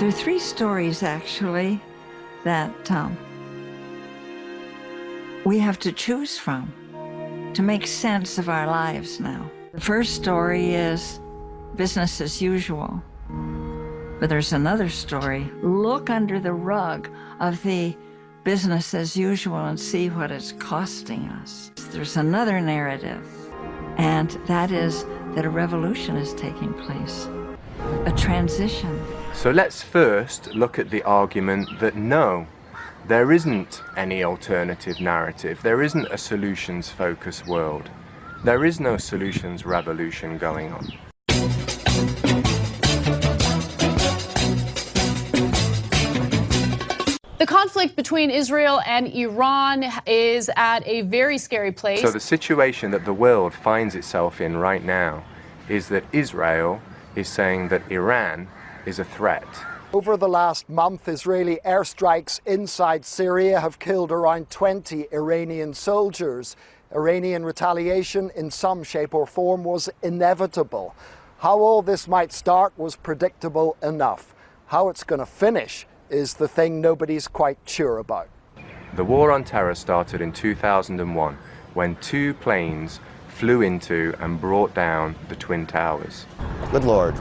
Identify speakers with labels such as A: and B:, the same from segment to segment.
A: There are three stories, actually, that we have to choose from to make sense of our lives now. The first story is business as usual. But there's another story. Look under the rug of the business as usual and see what it's costing us. There's another narrative, and that is that a revolution is taking place, a transition.
B: So let's first look at the argument that no, there isn't any alternative narrative. There isn't a solutions-focused world. There is no solutions revolution going on.
C: The conflict between Israel and Iran is at a very scary place.
B: So the situation that the world finds itself in right now is that Israel is saying that Iran is a threat.
D: Over the last month, Israeli airstrikes inside Syria have killed around 20 Iranian soldiers. Iranian retaliation in some shape or form was inevitable. How all this might start was predictable enough. How it's going to finish is the thing nobody's quite sure about.
B: The war on terror started in 2001 when two planes flew into and brought down the Twin Towers.
E: Good Lord.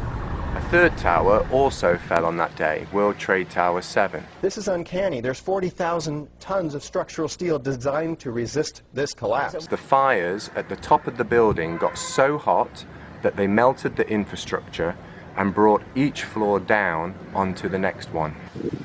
B: A third tower also fell on that day, World Trade Tower 7.
E: This is uncanny. There's 40,000 tons of structural steel designed to resist this collapse.
B: The fires at the top of the building got so hot that they melted the infrastructure and brought each floor down onto the next one.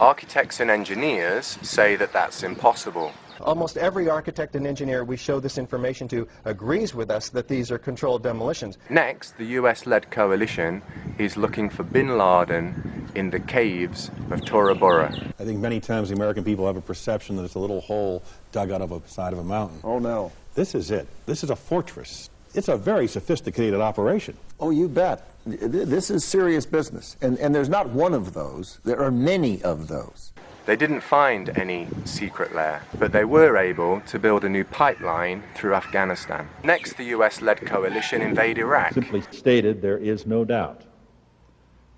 B: Architects and engineers say that that's impossible.
E: Almost every architect and engineer we show this information to agrees with us that these are controlled demolitions.
B: Next, the US-led coalition is looking for bin Laden in the caves of Tora Bora.
F: I think many times the American people have a perception that it's a little hole dug out of a side of a mountain.
G: Oh, no.
F: This is it. This is a fortress. It's a very sophisticated operation.
G: Oh, you bet. This is serious business. And there's not one of those. There are many of those.
B: They didn't find any secret lair, but they were able to build a new pipeline through Afghanistan. Next, the US-led coalition invade Iraq.
H: Simply stated, there is no doubt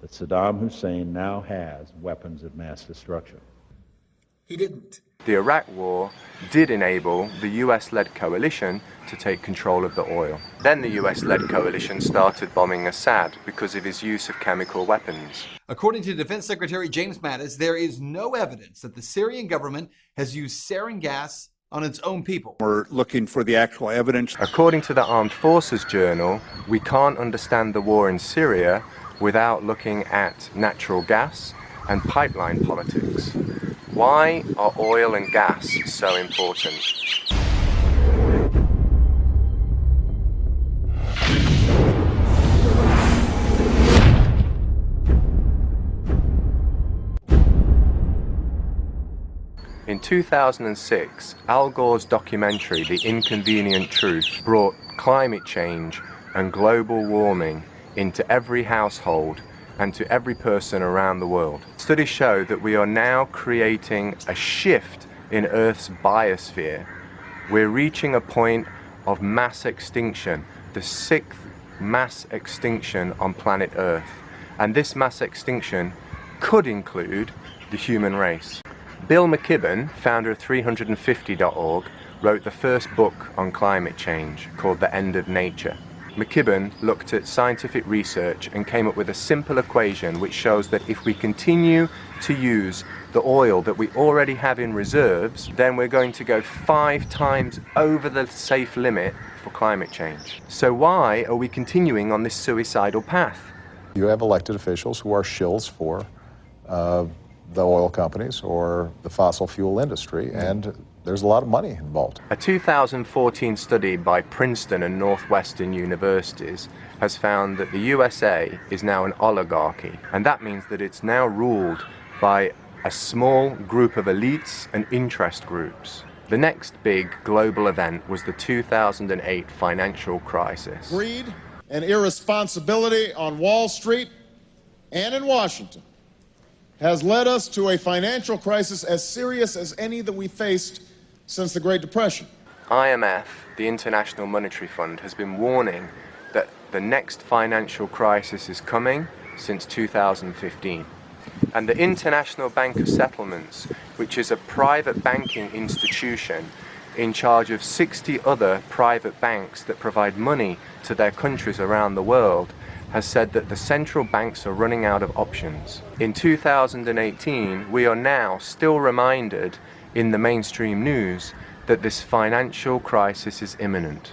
H: that Saddam Hussein now has weapons of mass destruction.
I: He didn't.
B: The Iraq War did enable the US-led coalition to take control of the oil. Then the US-led coalition started bombing Assad because of his use of chemical weapons.
I: According to Defense Secretary James Mattis, there is no evidence that the Syrian government has used sarin gas on its own people.
J: We're looking for the actual evidence.
B: According to the Armed Forces Journal, we can't understand the war in Syria without looking at natural gas and pipeline politics. Why are oil and gas so important? In 2006, Al Gore's documentary, The Inconvenient Truth, brought climate change and global warming into every household and to every person around the world. Studies show that we are now creating a shift in Earth's biosphere. We're reaching a point of mass extinction, the 6th mass extinction on planet Earth. And this mass extinction could include the human race. Bill McKibben, founder of 350.org, wrote the first book on climate change called The End of Nature. McKibben looked at scientific research and came up with a simple equation which shows that if we continue to use the oil that we already have in reserves, then we're going to go 5 times over the safe limit for climate change. So why are we continuing on this suicidal path?
K: You have elected officials who are shills for the oil companies or the fossil fuel industry, and there's a lot of money involved.
B: A 2014 study by Princeton and Northwestern universities has found that the USA is now an oligarchy, and that means that it's now ruled by a small group of elites and interest groups. The next big global event was the 2008 financial crisis.
L: Greed and irresponsibility on Wall Street and in Washington has led us to a financial crisis as serious as any that we faced since the Great Depression.
B: IMF, the International Monetary Fund, has been warning that the next financial crisis is coming since 2015. And the International Bank of Settlements, which is a private banking institution in charge of 60 other private banks that provide money to their countries around the world, has said that the central banks are running out of options. In 2018, we are now still reminded in the mainstream news that this financial crisis is imminent.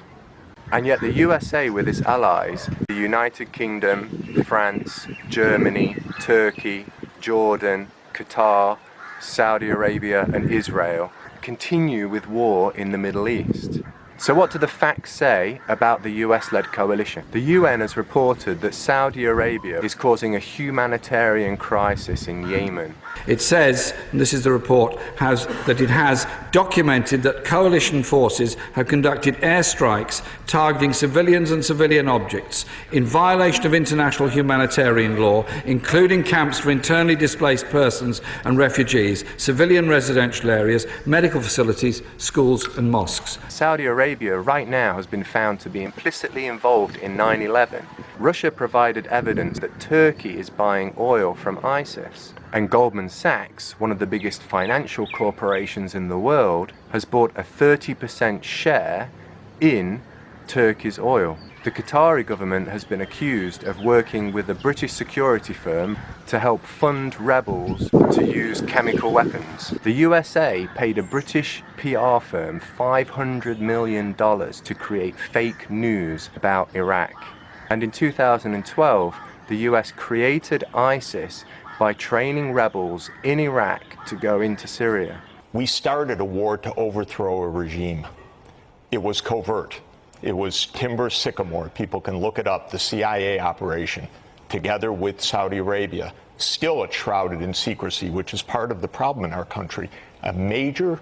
B: And yet the USA with its allies, the United Kingdom, France, Germany, Turkey, Jordan, Qatar, Saudi Arabia and Israel, continue with war in the Middle East. So what do the facts say about the US-led coalition? The UN has reported that Saudi Arabia is causing a humanitarian crisis in Yemen.
M: It says, and this is the report, that it has documented that coalition forces have conducted airstrikes targeting civilians and civilian objects in violation of international humanitarian law, including camps for internally displaced persons and refugees, civilian residential areas, medical facilities, schools and mosques.
B: Saudi Arabia right now has been found to be implicitly involved in 9/11. Russia provided evidence that Turkey is buying oil from ISIS. And Goldman Sachs, one of the biggest financial corporations in the world, has bought a 30% share in Turkey's oil. The Qatari government has been accused of working with a British security firm to help fund rebels to use chemical weapons. The USA paid a British PR firm $500 million to create fake news about Iraq. And in 2012, the US created ISIS by training rebels in Iraq to go into Syria.
N: We started a war to overthrow a regime. It was covert. It was Timber Sycamore. People can look it up, the CIA operation, together with Saudi Arabia, still shrouded in secrecy, which is part of the problem in our country. A major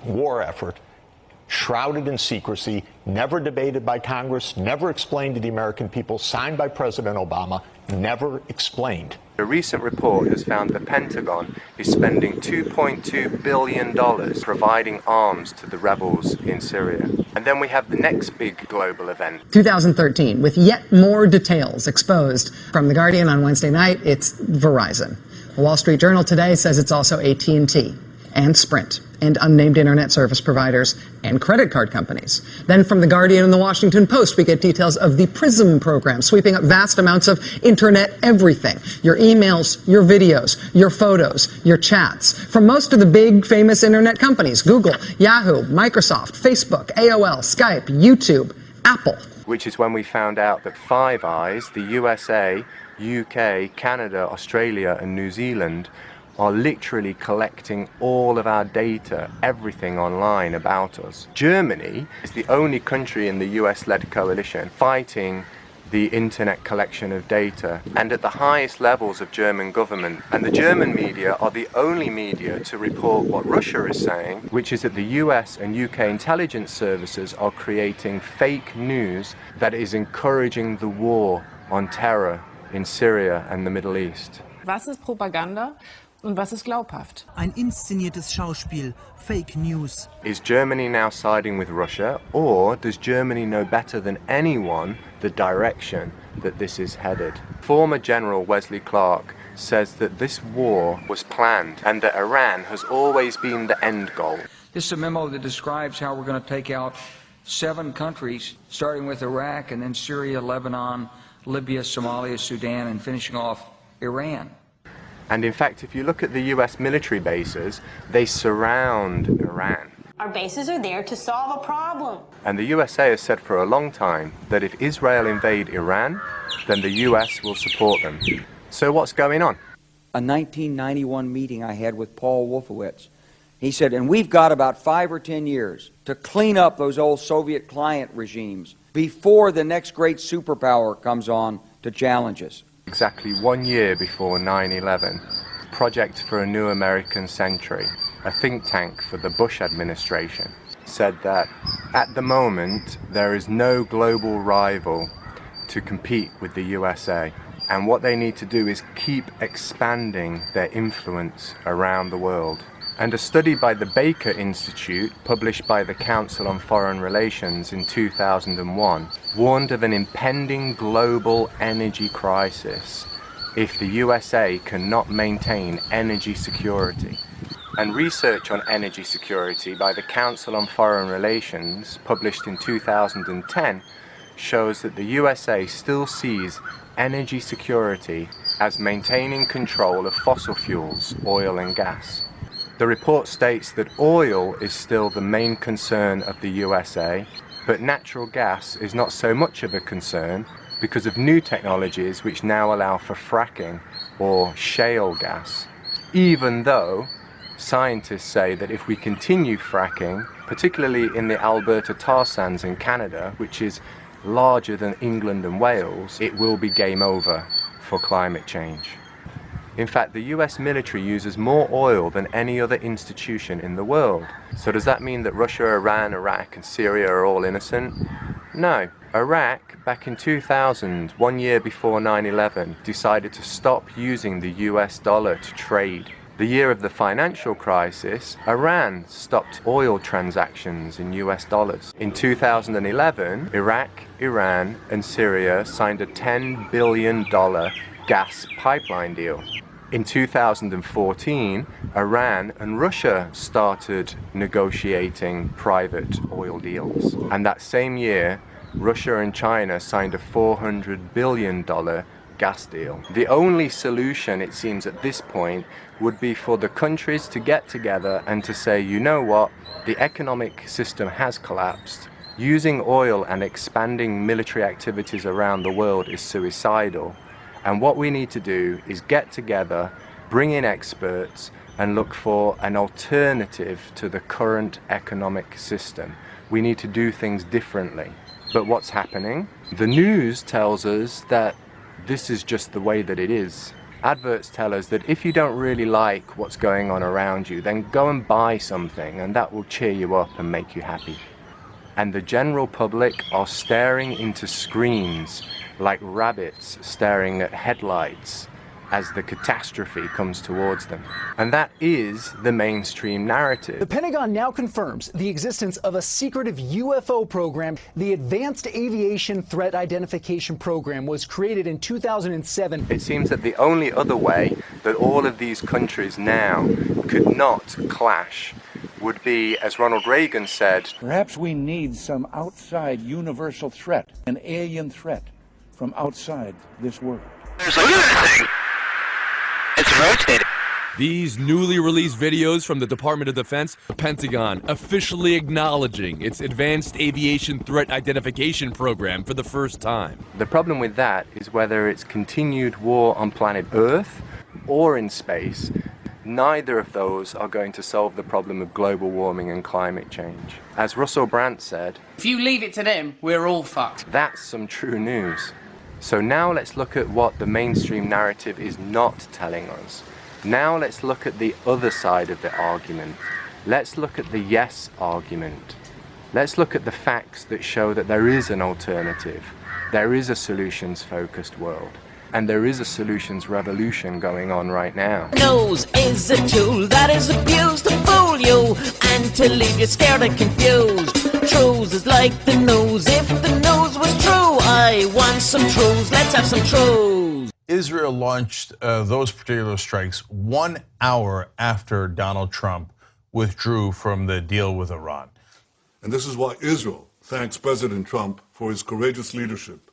N: war effort, shrouded in secrecy, never debated by Congress, never explained to the American people, signed by President Obama, never explained.
B: A recent report has found the Pentagon is spending $2.2 billion providing arms to the rebels in Syria. And then we have the next big global event.
O: 2013, with yet more details exposed. From The Guardian on Wednesday night, it's Verizon. The Wall Street Journal today says it's also AT&T and Sprint and unnamed internet service providers and credit card companies. Then from The Guardian and The Washington Post, we get details of the PRISM program, sweeping up vast amounts of internet everything. Your emails, your videos, your photos, your chats. From most of the big famous internet companies, Google, Yahoo, Microsoft, Facebook, AOL, Skype, YouTube, Apple.
B: Which is when we found out that Five Eyes, the USA, UK, Canada, Australia and New Zealand are literally collecting all of our data, everything online about us. Germany is the only country in the US-led coalition fighting the internet collection of data, and at the highest levels of German government. And the German media are the only media to report what Russia is saying, which is that the US and UK intelligence services are creating fake news that is encouraging the war on terror in Syria and the Middle East.
P: Was ist Propaganda? Und was ist glaubhaft?
Q: Ein inszeniertes Schauspiel, Fake News.
B: Is Germany now siding with Russia, or does Germany know better than anyone the direction that this is headed? Former General Wesley Clark says that this war was planned and that Iran has always been the end goal.
R: This is a memo that describes how we're going to take out 7 countries, starting with Iraq and then Syria, Lebanon, Libya, Somalia, Sudan, and finishing off Iran.
B: And in fact, if you look at the US military bases, they surround Iran.
S: Our bases are there to solve a problem.
B: And the USA has said for a long time that if Israel invade Iran, then the US will support them. So what's going on?
T: A 1991 meeting I had with Paul Wolfowitz. He said, and we've got about 5 or 10 years to clean up those old Soviet client regimes before the next great superpower comes on to challenge us.
B: Exactly 1 year before 9/11, Project for a New American Century, a think tank for the Bush administration, said that at the moment there is no global rival to compete with the USA, and what they need to do is keep expanding their influence around the world. And a study by the Baker Institute, published by the Council on Foreign Relations in 2001, warned of an impending global energy crisis if the USA cannot maintain energy security. And research on energy security by the Council on Foreign Relations, published in 2010, shows that the USA still sees energy security as maintaining control of fossil fuels, oil and gas. The report states that oil is still the main concern of the USA, but natural gas is not so much of a concern because of new technologies which now allow for fracking or shale gas, even though scientists say that if we continue fracking, particularly in the Alberta tar sands in Canada, which is larger than England and Wales, it will be game over for climate change. In fact, the US military uses more oil than any other institution in the world. So does that mean that Russia, Iran, Iraq and Syria are all innocent? No. Iraq, back in 2000, 1 year before 9/11, decided to stop using the US dollar to trade. The year of the financial crisis, Iran stopped oil transactions in US dollars. In 2011, Iraq, Iran and Syria signed a $10 billion gas pipeline deal. In 2014, Iran and Russia started negotiating private oil deals. And that same year, Russia and China signed a $400 billion gas deal. The only solution, it seems at this point, would be for the countries to get together and to say, you know what, the economic system has collapsed. Using oil and expanding military activities around the world is suicidal. And what we need to do is get together, bring in experts, and look for an alternative to the current economic system. We need to do things differently. But what's happening? The news tells us that this is just the way that it is. Adverts tell us that if you don't really like what's going on around you, then go and buy something and that will cheer you up and make you happy. And the general public are staring into screens like rabbits staring at headlights as the catastrophe comes towards them. And that is the mainstream narrative.
U: The Pentagon now confirms the existence of a secretive UFO program. The Advanced Aviation Threat Identification Program was created in 2007.
B: It seems that the only other way that all of these countries now could not clash would be, as Ronald Reagan said,
H: perhaps we need some outside universal threat, an alien threat from outside this world.
V: There's a lunatic. It's rotating.
W: These newly released videos from the Department of Defense, the Pentagon officially acknowledging its Advanced Aviation Threat Identification Program for the first time.
B: The problem with that is whether it's continued war on planet Earth or in space, neither of those are going to solve the problem of global warming and climate change. As Russell Brand said,
V: if you leave it to them, we're all fucked.
B: That's some true news. So now let's look at what the mainstream narrative is not telling us. Now let's look at the other side of the argument. Let's look at the yes argument. Let's look at the facts that show that there is an alternative. There is a solutions-focused world. And there is a solutions revolution going on right now.
X: Nose is a tool that is abused to fool you and to leave you scared and confused. Truths is like the nose. If the nose was true, I want some truths. Let's have some truths.
Y: Israel launched those particular strikes 1 hour after Donald Trump withdrew from the deal with Iran.
Z: And this is why Israel thanks President Trump for his courageous leadership